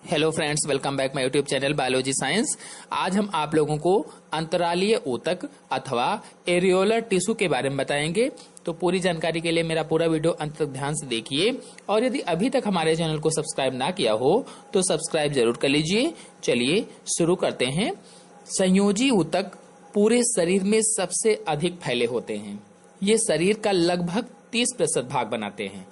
Hello friends, welcome back my YouTube channel biology science. आज हम आप लोगों को अंतरालीय ऊतक अथवा एरियोलर टिश्यू के बारे में बताएंगे। तो पूरी जानकारी के लिए मेरा पूरा वीडियो अंत तक ध्यान से देखिए, और यदि अभी तक हमारे चैनल को सब्सक्राइब ना किया हो तो सब्सक्राइब जरूर कर लीजिए। चलिए शुरू करते हैं। संयोजी ऊतक पूरे शरीर में सबसे अधिक फैले होते हैं। ये शरीर का लगभग 30% भाग बनाते हैं।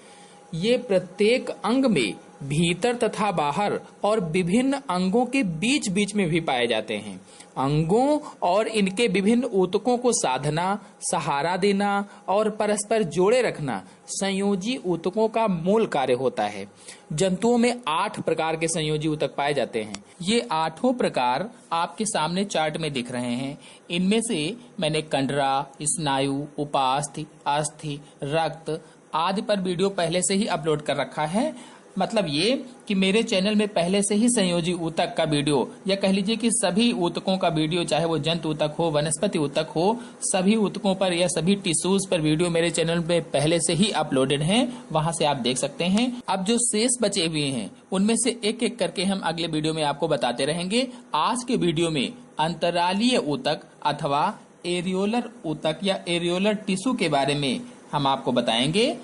ये प्रत्येक अंग में भीतर तथा बाहर और विभिन्न अंगों के बीच बीच में भी पाए जाते हैं। अंगों और इनके विभिन्न ऊतकों को साधना, सहारा देना और परस्पर जोड़े रखना संयोजी ऊतकों का मूल कार्य होता है। जंतुओं में 8 प्रकार के संयोजी ऊतक पाए जाते हैं। ये 8 प्रकार आपके सामने चार्ट में दिख रहे हैं। इनमें से मैंने कंडरा, स्नायु, उपास्थि, अस्थि, रक्त आदि पर वीडियो पहले से ही अपलोड कर रखा है। मतलब ये कि मेरे चैनल में पहले से ही संयोजी ऊतक का वीडियो, या कह लीजिए कि सभी ऊतकों का वीडियो, चाहे वो जंतु ऊतक हो, वनस्पति ऊतक हो, सभी ऊतकों पर या सभी टिश्यूज पर वीडियो मेरे चैनल पे पहले से ही अपलोडेड हैं। वहां से आप देख सकते हैं। अब जो शेष बचे हुए हैं उनमें से एक एक करके हम अगले वीडियो में आपको बताते रहेंगे। आज के वीडियो में अंतरालीय ऊतक अथवा एरियोलर ऊतक या एरियोलर टिश्यू के बारे में हम आपको बताएंगे।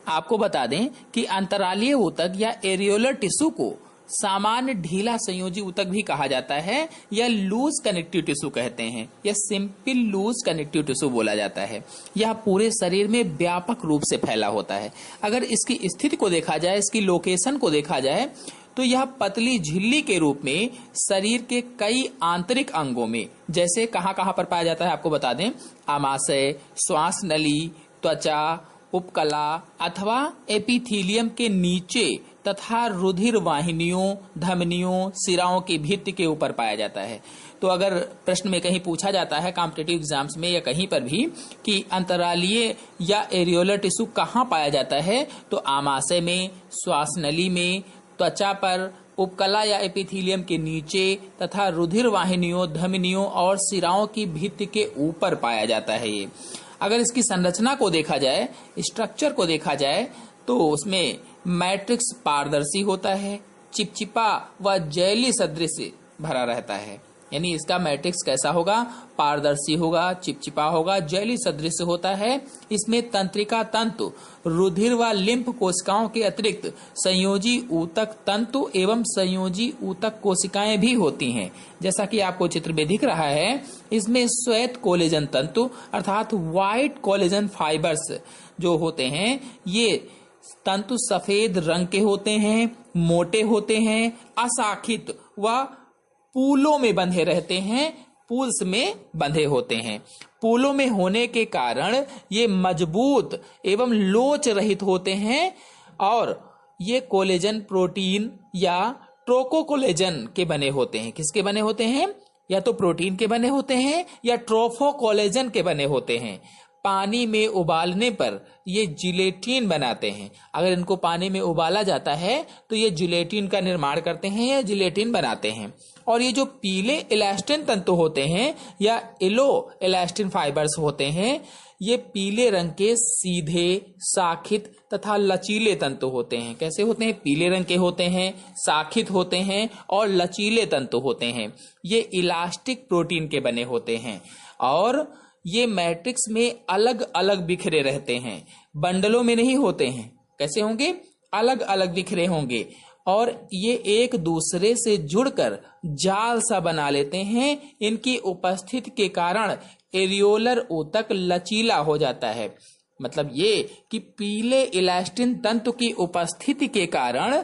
आपको बता दें कि अंतरालीय ऊतक या एरियोलर टिश्यू को सामान्य ढीला संयोजी ऊतक भी कहा जाता है, या लूज कनेक्टिव टिश्यू कहते हैं, या सिंपल लूज कनेक्टिव टिश्यू बोला जाता है। यह पूरे शरीर में व्यापक रूप से फैला होता है। अगर इसकी स्थिति को देखा जाए, इसकी लोकेशन को देखा जाए, तो यह पतली झिल्ली के रूप में शरीर के कई आंतरिक अंगों में, जैसे कहां कहां पर पाया जाता है आपको बता दें, आमाशय, श्वास नली, त्वचा, उपकला अथवा एपिथीलियम के नीचे तथा रुधिर वाहिनियों, धमनियों, सिराओं की भित्ति के ऊपर पाया जाता है। तो अगर प्रश्न में कहीं पूछा जाता है कॉम्पिटिटिव एग्जाम्स में या कहीं पर भी कि अंतरालीय या एरियोलर टिश्यू कहाँ पाया जाता है, तो आमाशय में, श्वास नली में, त्वचा पर, उपकला या एपिथीलियम के नीचे तथा रुधिर वाहिनियों, धमनियों और सिराओं की भित्ति के ऊपर पाया जाता है। ये अगर इसकी संरचना को देखा जाए, स्ट्रक्चर को देखा जाए, तो उसमें मैट्रिक्स पारदर्शी होता है, चिपचिपा व जेली सदृश भरा रहता है। यानी इसका मैट्रिक्स कैसा होगा? पारदर्शी होगा, चिपचिपा होगा, जेली सदृश होता है। इसमें तंत्रिका तंतु, रुधिर व लिम्फ कोशिकाओं के अतिरिक्त संयोजी ऊतक तंतु एवं संयोजी ऊतक कोशिकाएं भी होती हैं। जैसा कि आपको चित्र में दिख रहा है, इसमें श्वेत कोलेजन तंतु अर्थात व्हाइट कोलेजन फाइबर्स जो होते हैं, ये तंतु सफेद रंग के होते हैं, मोटे होते हैं, अशाखित व पूलों में बंधे रहते हैं, पूल्स में बंधे होते हैं। पूलों में होने के कारण ये मजबूत एवं लोच रहित होते हैं, और ये कोलेजन प्रोटीन या ट्रोकोकोलेजन के बने होते हैं। किसके बने होते हैं? या तो प्रोटीन के बने होते हैं या ट्रोफोकोलेजन के बने होते हैं। पानी में उबालने पर ये जिलेटिन बनाते हैं। अगर इनको पानी में उबाला जाता है तो ये जिलेटिन का निर्माण करते हैं या जिलेटिन बनाते हैं। और ये जो पीले इलास्टिन तंतु होते हैं या येलो इलास्टिन फाइबर्स होते हैं, ये पीले रंग के सीधे, शाखित तथा लचीले तंतु होते हैं। कैसे होते हैं? पीले रंग के होते हैं, शाखित होते हैं और लचीले तंतु होते हैं। ये इलास्टिक प्रोटीन के बने होते हैं, और ये मैट्रिक्स में अलग अलग बिखरे रहते हैं, बंडलों में नहीं होते हैं। कैसे होंगे? अलग अलग बिखरे होंगे, और ये एक दूसरे से जुड़कर जाल सा बना लेते हैं। इनकी उपस्थिति के कारण एरियोलर ऊतक लचीला हो जाता है। मतलब ये कि पीले इलास्टिन तंतु की उपस्थिति के कारण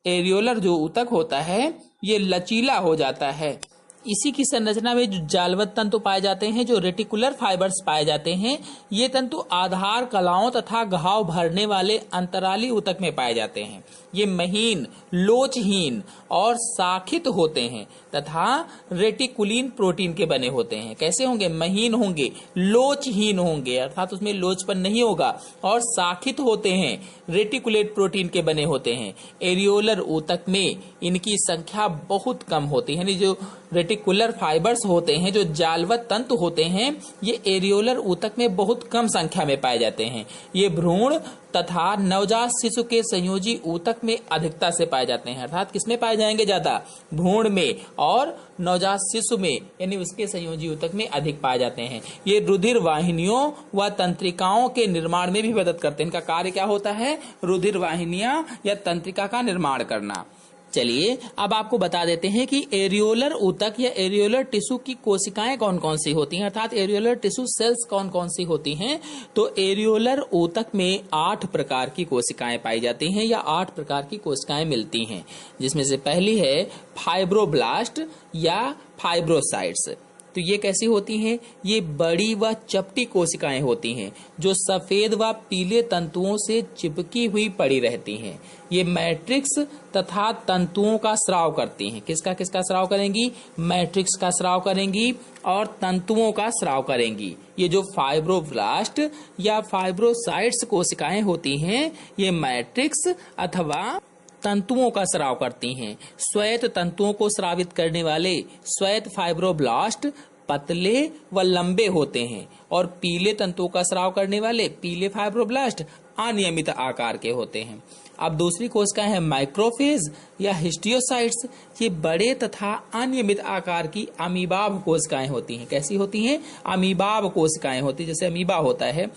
एरियोलर जो ऊतक होता है ये लचीला हो जाता है। इसी की संरचना में जो जालवत तंतु पाए जाते हैं, जो रेटिकुलर फाइबर्स पाए जाते हैं, ये तंतु आधार कलाओं तथा घाव भरने वाले अंतराली ऊतक में पाए जाते हैं। ये महीन, लोचहीन और शाखित होते हैं तथा रेटिकुलिन प्रोटीन के बने होते हैं। कैसे होंगे? महीन होंगे, लोचहीन होंगे अर्थात उसमें लोचपन नहीं होगा, और शाखित होते हैं, रेटिकुलेट प्रोटीन के बने होते हैं। एरियोलर ऊतक में इनकी संख्या बहुत कम होती है। यानी जो रेटिकुलर फाइबर्स होते हैं, जो जालवत तंतु होते हैं, ये एरियोलर ऊतक में बहुत कम संख्या में पाए जाते हैं। ये भ्रूण तथा नवजात शिशु के संयोजी ऊतक में अधिकता से पाए जाते हैं। अर्थात किसमें पाए जाएंगे ज्यादा? भ्रूण में और नवजात शिशु में, यानी उसके संयोजी ऊतक में अधिक पाए जाते हैं। ये रुधिर वाहिनियों व तंत्रिकाओं के निर्माण में भी मदद करते हैं। इनका कार्य क्या होता है? रुधिर वाहिनियां या तंत्रिका का निर्माण करना। चलिए अब आपको बता देते हैं कि एरियोलर ऊतक या एरियोलर टिश्यू की कोशिकाएं कौन कौन सी होती हैं, अर्थात एरियोलर टिश्यू सेल्स कौन कौन सी होती हैं। तो एरियोलर ऊतक में 8 प्रकार की कोशिकाएं पाई जाती हैं या 8 प्रकार की कोशिकाएं मिलती हैं, जिसमें से पहली है फाइब्रोब्लास्ट या फाइब्रोसाइट्स। तो ये कैसी होती हैं? ये बड़ी व चपटी कोशिकाएं होती हैं जो सफेद व पीले तंतुओं से चिपकी हुई पड़ी रहती हैं। ये मैट्रिक्स तथा तंतुओं का स्राव करती हैं। किसका किसका स्राव करेंगी? मैट्रिक्स का स्राव करेंगी और तंतुओं का स्राव करेंगी। ये जो फाइब्रोब्लास्ट या फाइब्रोसाइट्स कोशिकाएं होती हैं, ये मैट्रिक्स अथवा तंतुओं का स्राव करती हैं। श्वेत तंतुओं को स्रावित करने वाले श्वेत फाइब्रोब्लास्ट पतले व लंबे होते हैं और पीले तंतुओं का स्राव करने वाले पीले फाइब्रोब्लास्ट अनियमित आकार के होते हैं। अब दूसरी कोशिका है माइक्रोफेज या हिस्टियोसाइट्स। ये बड़े तथा अनियमित आकार की अमीबाब कोशिकाएं होती हैं। कैसी होती हैं? अमीबाब कोशिकाएं होती हैं, जैसे अमीबा होता है।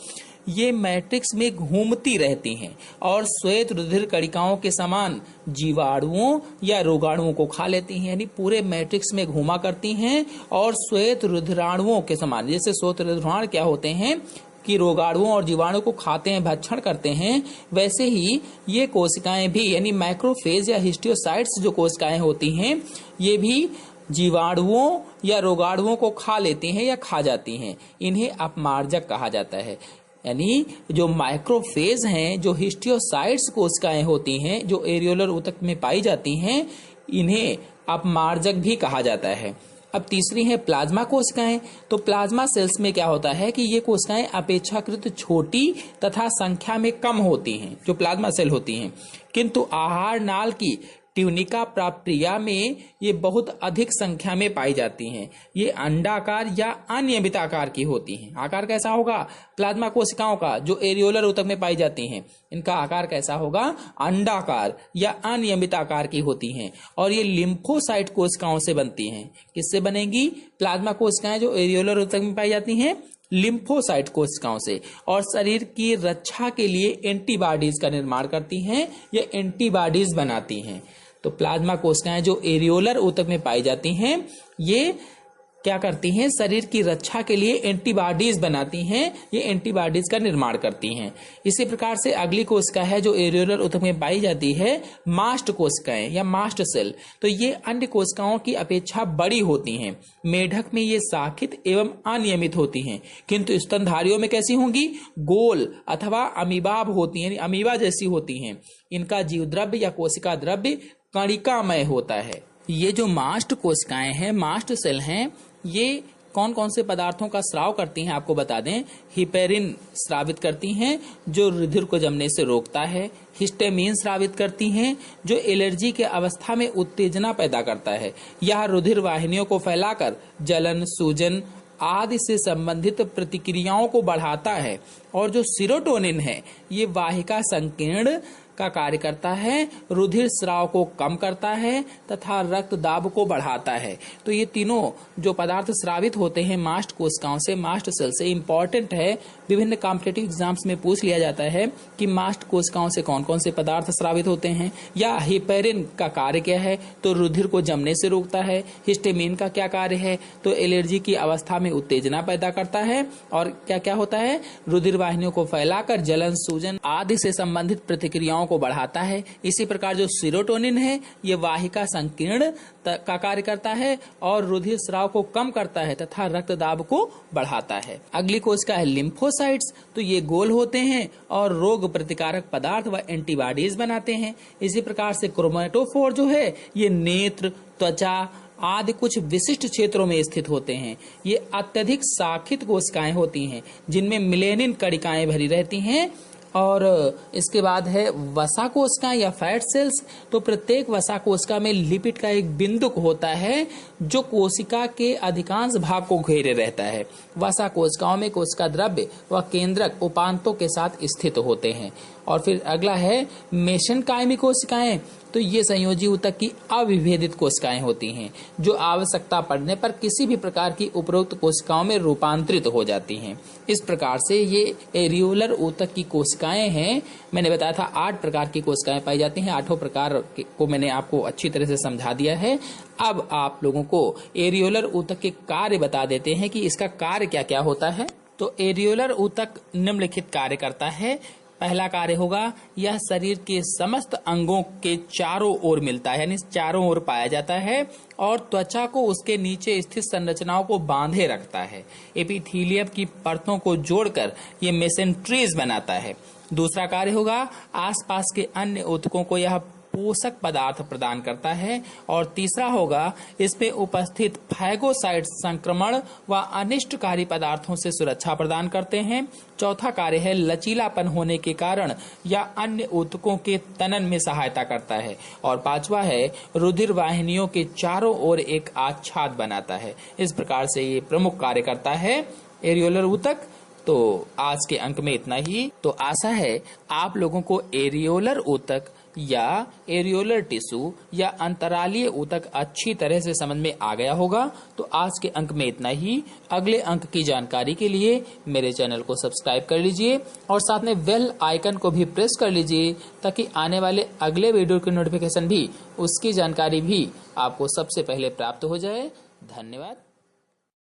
ये मैट्रिक्स में घूमती रहती हैं और श्वेत रुधिर कणिकाओं के समान जीवाणुओं या रोगाणुओं को खा लेती हैं, यानी पूरे मैट्रिक्स में घूमा करती हैं और श्वेत रुधिराणुओं के समान, जैसे श्वेत रुधिराणु क्या होते हैं कि रोगाणुओं और जीवाणु को खाते हैं, भक्षण करते हैं, वैसे ही ये कोशिकाएं भी, यानी माइक्रोफेज या हिस्टियोसाइट्स जो कोशिकाएं होती हैं, ये भी जीवाणुओं या रोगाणुओं को खा लेती हैं या खा जाती हैं। इन्हें अपमार्जक कहा जाता है। यानी जो माइक्रोफेज हैं, जो हिस्टियोसाइट्स कोशिकाएं होती हैं, जो एरियोलर ऊतक में पाई जाती हैं, इन्हें अपमार्जक भी कहा जाता है। अब तीसरी है प्लाज्मा कोशिकाएं। तो प्लाज्मा सेल्स में क्या होता है कि ये कोशिकाएं अपेक्षाकृत छोटी तथा संख्या में कम होती हैं, जो प्लाज्मा सेल होती हैं, किंतु आहार नाल की ट्यूनिका प्रक्रिया में ये बहुत अधिक संख्या में पाई जाती हैं। ये अंडाकार या अनियमित आकार की होती हैं। आकार कैसा होगा? प्लाज्मा कोशिकाओं का जो एरियोलर ऊतक में पाई जाती हैं, इनका आकार कैसा होगा? अंडाकार या अनियमित आकार की होती हैं और ये लिम्फोसाइट कोशिकाओं से बनती हैं। किससे बनेंगी? प्लाज्मा कोशिकाएं जो एरियोलर ऊतक में पाई जाती हैं, लिम्फोसाइट कोशिकाओं से, और शरीर की रक्षा के लिए एंटीबॉडीज का निर्माण करती हैं या एंटीबॉडीज बनाती हैं। तो प्लाज्मा कोशिकाएं जो एरियोलर ऊतक में पाई जाती हैं, ये क्या करती हैं? शरीर की रक्षा के लिए एंटीबॉडीज बनाती हैं, ये एंटीबॉडीज का निर्माण करती हैं। इसी प्रकार से अगली कोशिका है जो एरियोलर ऊतक में पाई जाती है, मास्ट कोशिकाएं या मास्ट सेल। तो ये अन्य कोशिकाओं की अपेक्षा बड़ी होती हैं। मेढक में ये शाखित एवं अनियमित होती हैं, किंतु स्तनधारियों में कैसी होंगी? गोल अथवा अमीबाब होती हैं, अमीबा जैसी होती हैं। इनका जीव द्रव्य या कोशिका द्रव्य कणिकामय होता है। ये जो मास्ट कोशिकाएं हैं, मास्ट सेल हैं, ये कौन कौन से पदार्थों का स्राव करती हैं आपको बता दें। हिपेरिन स्रावित करती हैं जो रुधिर को जमने से रोकता है। हिस्टामिन स्रावित करती हैं जो एलर्जी के अवस्था में उत्तेजना पैदा करता है। यह रुधिर वाहिनियों को फैलाकर जलन, सूजन आदि से संबंधित प्रतिक्रियाओं को बढ़ाता है। और जो सीरोटोनिन है, ये वाहिका संकीर्ण का कार्य करता है, रुधिर स्राव को कम करता है तथा रक्त दाब को बढ़ाता है। तो ये तीनों जो पदार्थ स्रावित होते हैं मास्ट कोशिकाओं से, मास्ट सेल से, इंपॉर्टेंट है। विभिन्न कॉम्पिटिटिव एग्जाम्स में पूछ लिया जाता है कि मास्ट कोशिकाओं से कौन कौन से पदार्थ स्रावित होते हैं, या हिपेरिन का कार्य क्या है, तो रुधिर को जमने से रोकता है। हिस्टामिन का क्या कार्य है, तो एलर्जी की अवस्था में उत्तेजना पैदा करता है। और क्या क्या होता है, रुधिर वाहिनियों को फैलाकर जलन, सूजन आदि से संबंधित प्रतिक्रियाओं को बढ़ाता है। इसी प्रकार जो सीरोटोनिन है, ये वाहिका संकीर्ण का कार्य करता है और रुधिर स्राव को कम करता है तथा रक्तदाब को बढ़ाता है। अगली कोशिका है लिम्फोसाइट्स। तो ये गोल होते हैं और रोग प्रतिकारक पदार्थ व एंटीबॉडीज बनाते हैं। इसी प्रकार से क्रोमेटोफोर जो है, ये नेत्र, त्वचा आदि कुछ विशिष्ट क्षेत्रों में स्थित होते हैं। ये अत्यधिक शाखित कोशिकाएं होती हैं जिनमें मिलेनिन कणिकाएं भरी रहती हैं। और इसके बाद है वसा कोशिकाएं या फैट सेल्स। तो प्रत्येक वसा कोशिका में लिपिड का एक बिंदुक होता है जो कोशिका के अधिकांश भाग को घेरे रहता है। वसा कोशिकाओं में कोशिका द्रव्य व केंद्रक उपांतों के साथ स्थित होते हैं। और फिर अगला है मेसेनकाइमी कोशिकाएं। तो ये संयोजी ऊतक की अविभेदित कोशिकाएं होती हैं जो आवश्यकता पड़ने पर किसी भी प्रकार की उपरोक्त कोशिकाओं में रूपांतरित हो जाती हैं। इस प्रकार से ये एरियोलर ऊतक की कोशिकाएं हैं। मैंने बताया था 8 प्रकार की कोशिकाएं पाई जाती हैं। 8 प्रकार को मैंने आपको अच्छी तरह से समझा दिया है। अब आप लोगों को एरियोलर ऊतक के कार्य बता देते हैं कि इसका कार्य क्या क्या होता है। तो एरियोलर ऊतक निम्नलिखित कार्य करता है। पहला कार्य होगा, यह शरीर के समस्त अंगों के चारों ओर मिलता है, यानी चारों ओर पाया जाता है और त्वचा को उसके नीचे स्थित संरचनाओं को बांधे रखता है। एपिथीलियम की परतों को जोड़कर ये मेसेंट्रीज बनाता है। दूसरा कार्य होगा, आसपास के अन्य ऊतकों को यह पोषक पदार्थ प्रदान करता है। और तीसरा होगा, इसमें उपस्थित फैगोसाइट संक्रमण व अनिष्टकारी पदार्थों से सुरक्षा प्रदान करते हैं। चौथा कार्य है, लचीलापन होने के कारण या अन्य ऊतकों के तनन में सहायता करता है। और पांचवा है, रुधिर वाहिनियों के चारों ओर एक आच्छाद बनाता है। इस प्रकार से ये प्रमुख कार्य करता है एरियोलर ऊतक। तो आज के अंक में इतना ही। तो आशा है आप लोगों को एरियोलर ऊतक या एरियोलर टिश्यू या अंतरालीय ऊतक अच्छी तरह से समझ में आ गया होगा। तो आज के अंक में इतना ही। अगले अंक की जानकारी के लिए मेरे चैनल को सब्सक्राइब कर लीजिए और साथ में बेल आइकन को भी प्रेस कर लीजिए ताकि आने वाले अगले वीडियो की नोटिफिकेशन भी, उसकी जानकारी भी आपको सबसे पहले प्राप्त हो जाए। धन्यवाद।